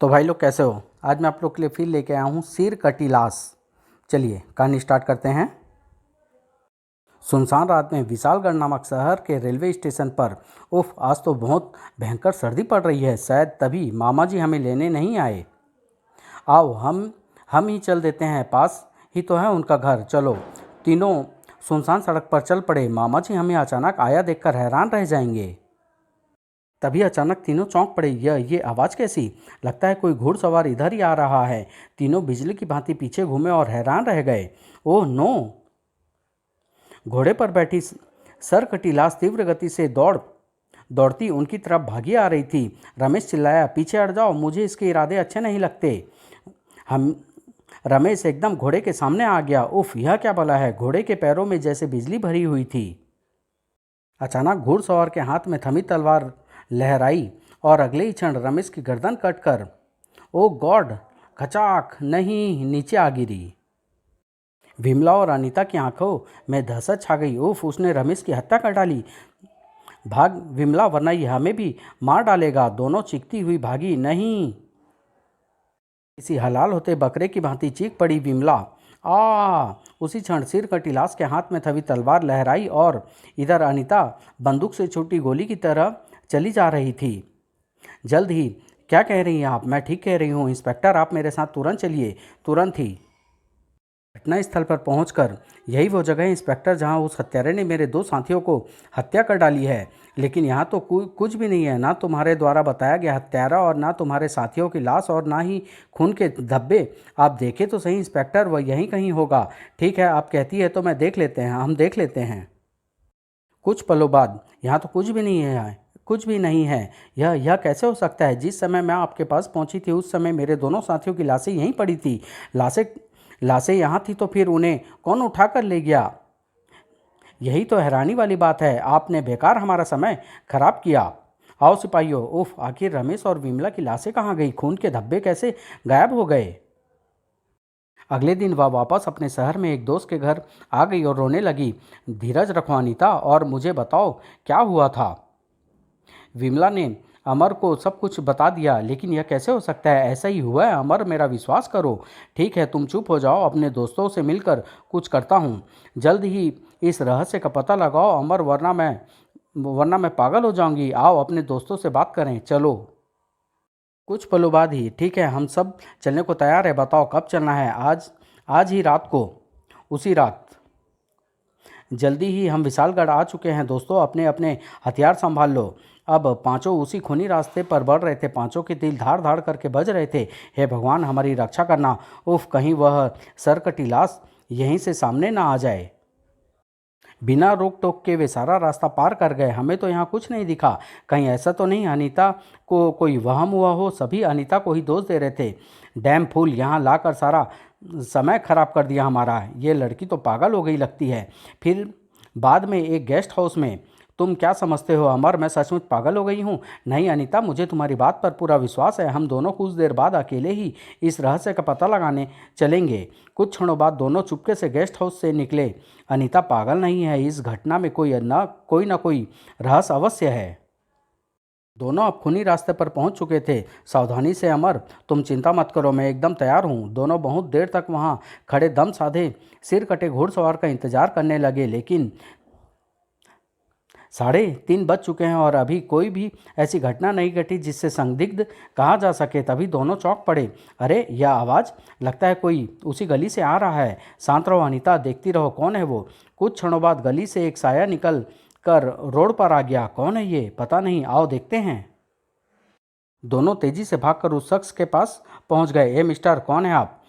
तो भाई लोग कैसे हो। आज मैं आप लोग के लिए फिर लेके आया हूँ सिर कटी लाश। चलिए कहानी स्टार्ट करते हैं। सुनसान रात में विशालगढ़ नामक शहर के रेलवे स्टेशन पर उफ आज तो बहुत भयंकर सर्दी पड़ रही है। शायद तभी मामा जी हमें लेने नहीं आए। आओ हम ही चल देते हैं, पास ही तो है उनका घर। चलो। तीनों सुनसान सड़क पर चल पड़े। मामा जी हमें अचानक आया देखकर हैरान रह जाएंगे। तभी अचानक तीनों चौंक पड़े। ये आवाज़ कैसी? लगता है कोई घुड़सवार इधर ही आ रहा है। तीनों बिजली की भांति पीछे घूमे और हैरान रह गए। Oh no! घोड़े पर बैठी सर कटी लाश तीव्र गति से दौड़ती उनकी तरफ भागी आ रही थी। रमेश चिल्लाया, पीछे हट जाओ, मुझे इसके इरादे अच्छे नहीं लगते। हम रमेश एकदम घोड़े के सामने आ गया। उफ, यह क्या भला है? घोड़े के पैरों में जैसे बिजली भरी हुई थी। अचानक घुड़सवार के हाथ में थमी तलवार लहराई और अगले ही क्षण रमेश की गर्दन कटकर ओ गॉड खचाक नहीं नीचे आ गिरी। विमला और अनीता की आंखों में दहशत छा गई। उफ, उसने रमेश की हत्या कर डाली। भाग विमला, वरना यह हमें भी मार डालेगा। दोनों चीखती हुई भागी। नहीं! किसी हलाल होते बकरे की भांति चीख पड़ी विमला। उसी क्षण सिर कटी लाश के हाथ में थवी तलवार लहराई और इधर अनीता बंदूक से छूटी गोली की तरह चली जा रही थी। जल्द ही। क्या कह रही हैं आप? मैं ठीक कह रही हूँ इंस्पेक्टर, आप मेरे साथ तुरंत चलिए। तुरंत ही। घटना स्थल पर पहुंचकर यही वो जगह है इंस्पेक्टर जहां उस हत्यारे ने मेरे 2 साथियों को हत्या कर डाली है। लेकिन यहाँ तो कुछ भी नहीं है, ना तुम्हारे द्वारा बताया गया हत्यारा और ना तुम्हारे साथियों की लाश और ना ही खून के धब्बे। आप देखें तो सही इंस्पेक्टर, वह यहीं कहीं होगा। ठीक है, आप कहती है तो हम देख लेते हैं। कुछ पलों बाद, यहाँ तो कुछ भी नहीं है, कुछ भी नहीं है। यह कैसे हो सकता है? जिस समय मैं आपके पास पहुंची थी उस समय मेरे दोनों साथियों की लाशें यहीं पड़ी थी। लाशें यहाँ थी तो फिर उन्हें कौन उठा कर ले गया? यही तो हैरानी वाली बात है। आपने बेकार हमारा समय खराब किया। आओ सिपाहियों। उफ, आखिर रमेश और विमला की लाशें कहाँ गई? खून के धब्बे कैसे गायब हो गए? अगले दिन वह वापस अपने शहर में एक दोस्त के घर आ गई और रोने लगी। धीरज रखो अनीता और मुझे बताओ क्या हुआ था। विमला ने अमर को सब कुछ बता दिया। लेकिन यह कैसे हो सकता है? ऐसा ही हुआ है अमर, मेरा विश्वास करो। ठीक है, तुम चुप हो जाओ, अपने दोस्तों से मिलकर कुछ करता हूँ। जल्द ही इस रहस्य का पता लगाओ अमर, वरना मैं पागल हो जाऊंगी। आओ अपने दोस्तों से बात करें। चलो। कुछ पलों बाद ही। ठीक है, हम सब चलने को तैयार है। बताओ कब चलना है? आज ही रात को। उसी रात। जल्दी ही। हम विशालगढ़ आ चुके हैं दोस्तों, अपने अपने हथियार संभाल लो। अब पांचों उसी खूनी रास्ते पर बढ़ रहे थे। पांचों के दिल धाड़ धाड़ करके बज रहे थे। हे भगवान, हमारी रक्षा करना। उफ, कहीं वह सरकटी लाश यहीं से सामने ना आ जाए। बिना रोक टोक के वे सारा रास्ता पार कर गए। हमें तो यहाँ कुछ नहीं दिखा। कहीं ऐसा तो नहीं अनीता को कोई वहम हुआ हो? सभी अनीता को ही दोष दे रहे थे। डैम फूल, यहाँ लाकर सारा समय खराब कर दिया हमारा। ये लड़की तो पागल हो गई लगती है। फिर बाद में एक गेस्ट हाउस में। तुम क्या समझते हो अमर, मैं सचमुच पागल हो गई हूँ? नहीं अनीता, मुझे तुम्हारी बात पर पूरा विश्वास है। हम दोनों कुछ देर बाद अकेले ही इस रहस्य का पता लगाने चलेंगे। कुछ क्षणों बाद दोनों चुपके से गेस्ट हाउस से निकले। अनीता पागल नहीं है, इस घटना में कोई ना कोई रहस्य अवश्य है। दोनों अब खूनी रास्ते पर पहुंच चुके थे। सावधानी से अमर, तुम चिंता मत करो, मैं एकदम तैयार हूँ। दोनों बहुत देर तक वहाँ खड़े दम साधे सिर कटे घुड़सवार का इंतजार करने लगे। लेकिन 3:30 बज चुके हैं और अभी कोई भी ऐसी घटना नहीं घटी जिससे संदिग्ध कहा जा सके। तभी दोनों चौंक पड़े। अरे, यह आवाज़! लगता है कोई उसी गली से आ रहा है। शांत रहो अनीता, देखती रहो कौन है वो। कुछ क्षणों बाद गली से एक साया निकल कर रोड पर आ गया। कौन है ये? पता नहीं, आओ देखते हैं। दोनों तेजी से भागकर उस शख्स के पास पहुंच गए। ए मिस्टर, कौन है आप?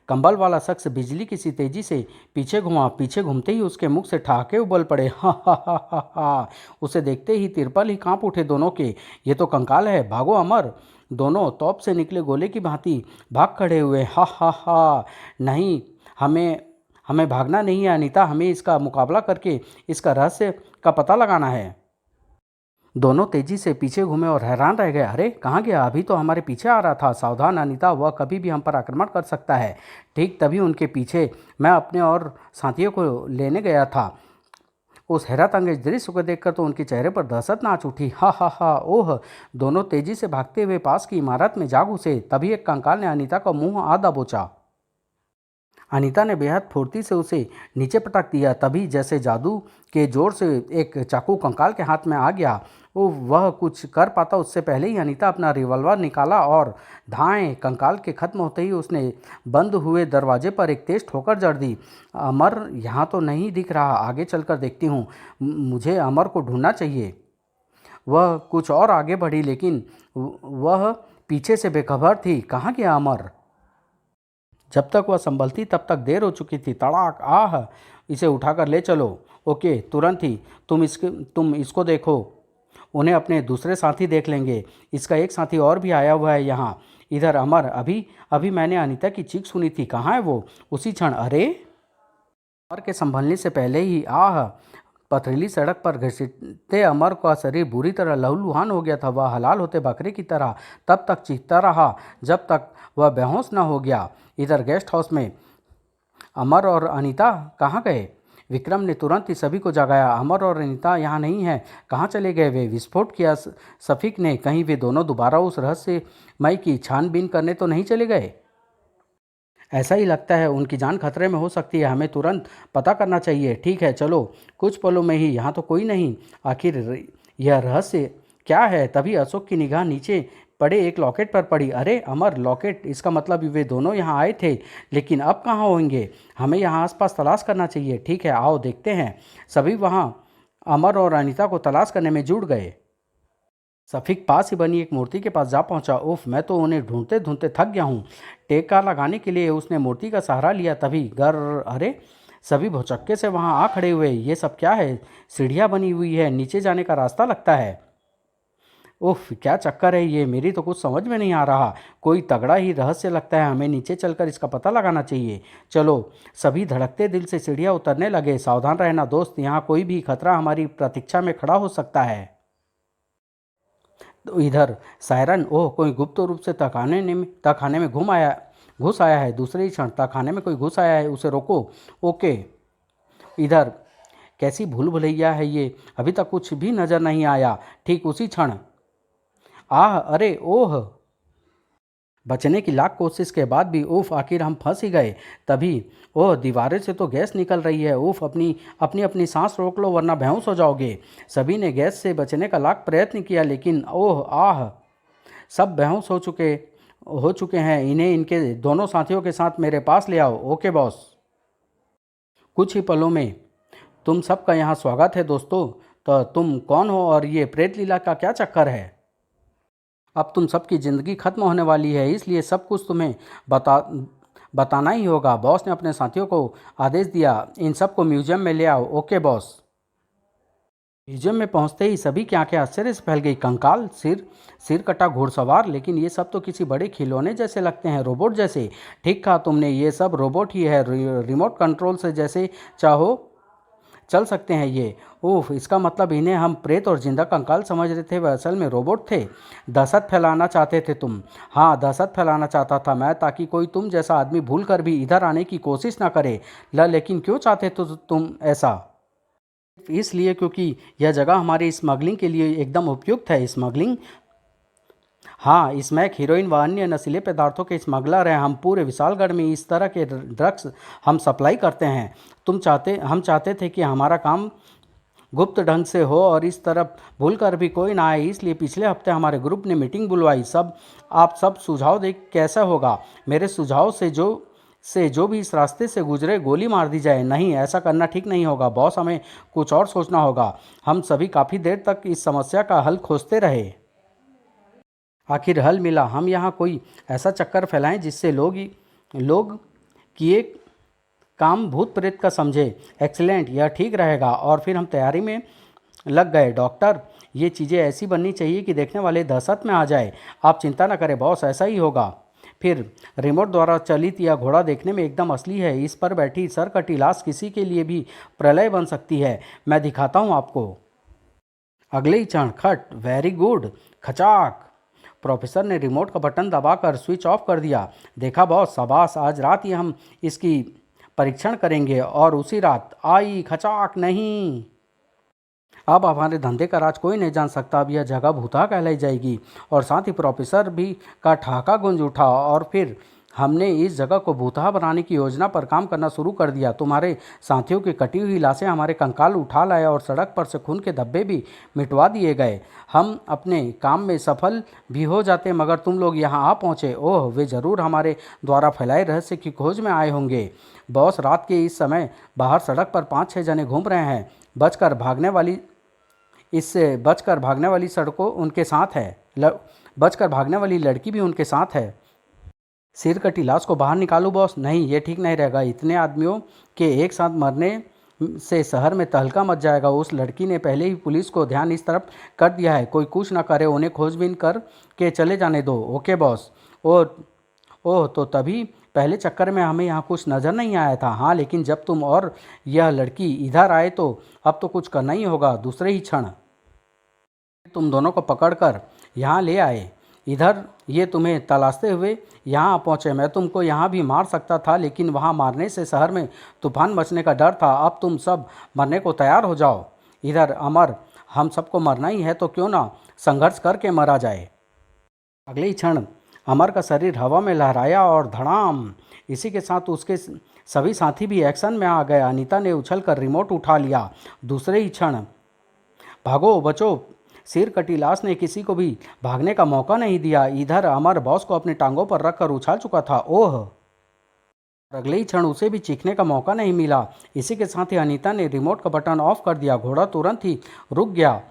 कंबल वाला शख्स बिजली की सी तेजी से पीछे घुमा। पीछे घूमते ही उसके मुख से ठहाके उबल पड़े। हा हा हा हा हा। उसे देखते ही तिरपल ही कांप उठे दोनों के। ये तो कंकाल है, भागो अमर। दोनों तौप से निकले गोले की भांति भाग खड़े हुए। हा हा हा। नहीं, हमें हमें भागना नहीं है अनीता, हमें इसका मुकाबला करके इसका रहस्य का पता लगाना है। दोनों तेजी से पीछे घूमे और हैरान रह गए। अरे, कहाँ गया? अभी तो हमारे पीछे आ रहा था। सावधान अनीता, वह कभी भी हम पर आक्रमण कर सकता है। ठीक तभी उनके पीछे मैं अपने और साथियों को लेने गया था। उस हैरत अंगेज दृश्य को देखकर तो उनके चेहरे पर दहशत नाच उठी। हा हा हा, ओह! दोनों तेजी से भागते हुए पास की इमारत में जा घुसे। तभी एक कंकाल ने अनीता का मुंह आधा दबोचा। अनीता ने बेहद फुर्ती से उसे नीचे पटक दिया। तभी जैसे जादू के जोर से एक चाकू कंकाल के हाथ में आ गया। वह कुछ कर पाता उससे पहले ही अनीता अपना रिवॉल्वर निकाला और धाएं। कंकाल के खत्म होते ही उसने बंद हुए दरवाजे पर एक तेज ठोकर जड़ दी। अमर यहाँ तो नहीं दिख रहा, आगे चलकर देखती हूँ। मुझे अमर को ढूंढना चाहिए। वह कुछ और आगे बढ़ी, लेकिन वह पीछे से बेखबर थी। कहाँ गया अमर? जब तक वह संभलती तब तक देर हो चुकी थी। तड़ाक! आह! इसे उठाकर ले चलो। ओके, तुरंत ही। तुम इसको देखो। उन्हें अपने दूसरे साथी देख लेंगे। इसका एक साथी और भी आया हुआ है यहाँ। इधर अमर, अभी अभी मैंने अनीता की चीख सुनी थी। कहाँ है वो? उसी क्षण अरे! अमर के संभलने से पहले ही आह! पथरीली सड़क पर घसीटते अमर का शरीर बुरी तरह लहूलुहान हो गया था। वह हलाल होते बकरे की तरह तब तक चीखता रहा जब तक वह बेहोश न हो गया। इधर गेस्ट हाउस में अमर और अनीता कहाँ गए? विक्रम ने तुरंत ही सभी को जगाया। अमर और अनीता यहाँ नहीं है। कहाँ चले गए वे? विस्फोट किया सफीक ने। कहीं वे दोनों दोबारा उस रहस्यमय की छानबीन करने तो नहीं चले गए? ऐसा ही लगता है। उनकी जान खतरे में हो सकती है। हमें तुरंत पता करना चाहिए। ठीक है, चलो। कुछ पलों में ही। यहाँ तो कोई नहीं। आखिर यह रहस्य क्या है? तभी अशोक की निगाह नीचे पड़े एक लॉकेट पर पड़ी। अरे अमर, लॉकेट! इसका मतलब वे दोनों यहाँ आए थे, लेकिन अब कहाँ होंगे? हमें यहाँ आसपास तलाश करना चाहिए। ठीक है, आओ देखते हैं। सभी वहाँ अमर और अनीता को तलाश करने में जुट गए। सफीक पास ही बनी एक मूर्ति के पास जा पहुंचा। उफ, मैं तो उन्हें ढूंढते ढूंढते थक गया हूँ। टेका लगाने के लिए उसने मूर्ति का सहारा लिया। तभी गर! अरे! सभी भौचक्के से वहां आ खड़े हुए। ये सब क्या है? सीढ़ियाँ बनी हुई है, नीचे जाने का रास्ता लगता है। उफ, क्या चक्कर है ये? मेरी तो कुछ समझ में नहीं आ रहा। कोई तगड़ा ही रहस्य लगता है। हमें नीचे चलकर इसका पता लगाना चाहिए। चलो। सभी धड़कते दिल से सीढ़ियाँ उतरने लगे। सावधान रहना दोस्त, यहाँ कोई भी खतरा हमारी प्रतीक्षा में खड़ा हो सकता है। तो इधर सायरन, ओह! कोई गुप्त रूप से तहखाने में घुस आया है। दूसरे ही क्षण तहखाने में कोई घुस आया है, उसे रोको। ओके। इधर कैसी भूल भुलैया है ये? अभी तक कुछ भी नजर नहीं आया। ठीक उसी क्षण आह! अरे ओह! बचने की लाख कोशिश के बाद भी उफ, आखिर हम फंस ही गए। तभी ओह! दीवारें से तो गैस निकल रही है। उफ, अपनी अपनी अपनी सांस रोक लो वरना बेहोश हो जाओगे। सभी ने गैस से बचने का लाख प्रयत्न किया, लेकिन ओह आह! सब बेहोश हो चुके हैं। इन्हें इनके दोनों साथियों के साथ मेरे पास ले आओ। Okay boss. कुछ ही पलों में तुम सबका यहाँ स्वागत है दोस्तों। तो तुम कौन हो और ये प्रेत लीला का क्या चक्कर है? अब तुम सबकी ज़िंदगी खत्म होने वाली है, इसलिए सब कुछ तुम्हें बताना ही होगा। बॉस ने अपने साथियों को आदेश दिया। इन सबको म्यूजियम में ले आओ। Okay boss. म्यूजियम में पहुंचते ही सभी की आंखें आश्चर्य से फैल गई। कंकाल, सिर कटा घुड़सवार, लेकिन ये सब तो किसी बड़े खिलौने जैसे लगते हैं, रोबोट जैसे। ठीक कहा तुमने, ये सब रोबोट ही है। रिमोट कंट्रोल से जैसे चाहो चल सकते हैं ये। ओह, इसका मतलब इन्हें हम प्रेत और जिंदा कंकाल समझ रहे थे, वह असल में रोबोट थे। दहशत फैलाना चाहते थे तुम? हाँ, दहशत फैलाना चाहता था मैं, ताकि कोई तुम जैसा आदमी भूल कर भी इधर आने की कोशिश ना करे। लेकिन क्यों चाहते तो तुम ऐसा? इसलिए क्योंकि यह जगह हमारी स्मगलिंग के लिए एकदम उपयुक्त है। स्मगलिंग? हाँ, स्मैक, हीरोइन व अन्य नशीले पदार्थों के स्मगलर हैं हम। पूरे विशालगढ़ में इस तरह के ड्रग्स हम सप्लाई करते हैं। हम चाहते थे कि हमारा काम गुप्त ढंग से हो और इस तरफ भूल कर भी कोई ना आए, इसलिए पिछले हफ्ते हमारे ग्रुप ने मीटिंग बुलवाई। आप सब सुझाव दे कैसा होगा? मेरे सुझाव से जो भी इस रास्ते से गुजरे गोली मार दी जाए। नहीं, ऐसा करना ठीक नहीं होगा बॉस, हमें कुछ और सोचना होगा। हम सभी काफ़ी देर तक इस समस्या का हल खोजते रहे। आखिर हल मिला। हम यहाँ कोई ऐसा चक्कर फैलाएं जिससे लोग किए काम भूत प्रेत का समझे। एक्सीलेंट, यह ठीक रहेगा। और फिर हम तैयारी में लग गए। डॉक्टर, ये चीज़ें ऐसी बननी चाहिए कि देखने वाले दहशत में आ जाए। आप चिंता न करें बॉस, ऐसा ही होगा। फिर रिमोट द्वारा चलित यह घोड़ा देखने में एकदम असली है। इस पर बैठी सरकटी लाश किसी के लिए भी प्रलय बन सकती है। मैं दिखाता हूँ आपको। अगले ही क्षण खट! Very good! खचाक! प्रोफेसर ने रिमोट का बटन दबाकर स्विच ऑफ कर दिया। देखा बॉस, शाबाश! आज रात ही हम इसकी परीक्षण करेंगे। और उसी रात आई। खचाक! नहीं। अब हमारे धंधे का राज कोई नहीं जान सकता। अब यह जगह भूता कहलाई जाएगी। और साथ ही प्रोफेसर भी का ठहाका गूंज उठा और फिर हमने इस जगह को भूतहा बनाने की योजना पर काम करना शुरू कर दिया। तुम्हारे साथियों की कटी हुई लाशें हमारे कंकाल उठा लाए और सड़क पर से खून के धब्बे भी मिटवा दिए गए। हम अपने काम में सफल भी हो जाते, मगर तुम लोग यहाँ आ पहुँचे। ओह, वे ज़रूर हमारे द्वारा फैलाए रहस्य की खोज में आए होंगे। बॉस, रात के इस समय बाहर सड़क पर 5-6 जने घूम रहे हैं। बचकर भागने वाली सड़कों उनके साथ है। बचकर भागने वाली लड़की भी उनके साथ है। सिर कटी लाश को बाहर निकालूं बॉस? नहीं, ये ठीक नहीं रहेगा। इतने आदमियों के एक साथ मरने से शहर में तहलका मच जाएगा। उस लड़की ने पहले ही पुलिस को ध्यान इस तरफ कर दिया है। कोई कुछ ना करे, उन्हें खोजबीन कर के चले जाने दो। Okay boss. और ओह, तो तभी पहले चक्कर में हमें यहाँ कुछ नज़र नहीं आया था। हाँ, लेकिन जब तुम और यह लड़की इधर आए तो अब तो कुछ करना ही होगा। दूसरे ही क्षण तुम दोनों को पकड़कर यहाँ ले आए। इधर ये तुम्हें तलाशते हुए यहाँ पहुँचे। मैं तुमको यहाँ भी मार सकता था, लेकिन वहाँ मारने से शहर में तूफान मचने का डर था। अब तुम सब मरने को तैयार हो जाओ। इधर अमर, हम सबको मरना ही है तो क्यों ना संघर्ष करके मरा जाए। अगले ही क्षण अमर का शरीर हवा में लहराया और धड़ाम, इसी के साथ उसके सभी साथी भी एक्शन में आ गए। अनीता ने उछलकर रिमोट उठा लिया। दूसरे ही क्षण भागो बचो। सिर कटी लाश ने किसी को भी भागने का मौका नहीं दिया। इधर अमर बॉस को अपनी टांगों पर रखकर उछाल चुका था। ओह, अगले ही क्षण उसे भी चीखने का मौका नहीं मिला। इसी के साथ ही अनीता ने रिमोट का बटन ऑफ कर दिया। घोड़ा तुरंत ही रुक गया।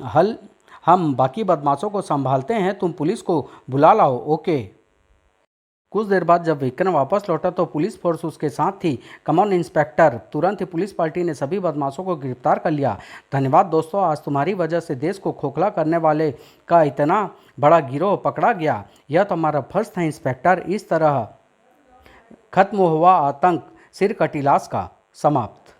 हल हम बाकी बदमाशों को संभालते हैं, तुम पुलिस को बुला लाओ। ओके। कुछ देर बाद जब विक्रम वापस लौटा तो पुलिस फोर्स उसके साथ थी। Come on inspector. तुरंत ही पुलिस पार्टी ने सभी बदमाशों को गिरफ्तार कर लिया। धन्यवाद दोस्तों, आज तुम्हारी वजह से देश को खोखला करने वाले का इतना बड़ा गिरोह पकड़ा गया। यह तो हमारा फर्ज था इंस्पेक्टर। इस तरह खत्म हुआ आतंक सिर कटी लाश का। समाप्त।